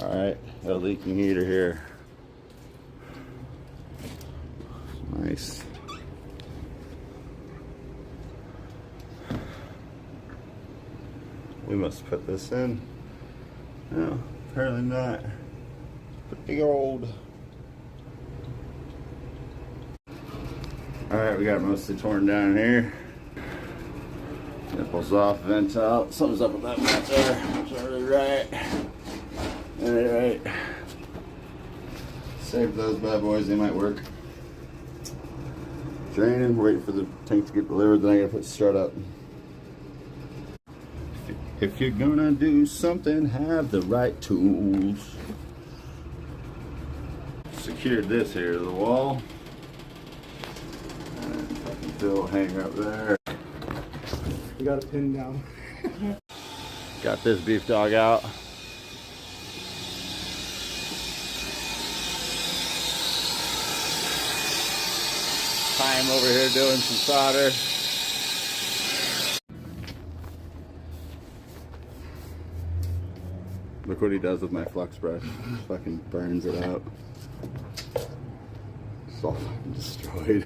All right, a leaking heater here. Nice. We must put this in. No, apparently not. Big old. All right, we got mostly torn down here. Nipples off, vent out. Something's up with that vent there. That's already right. Alright. Save those bad boys, they might work. Draining, waiting for the tank to get delivered, then I gotta put the strut up. If you're gonna do something, have the right tools. Secured this here to the wall. And fucking fill hanger up there. We got a pin down. Got this beef dog out. Time over here doing some solder. Look what he does with my flux brush. Fucking burns it out. It's all fucking destroyed.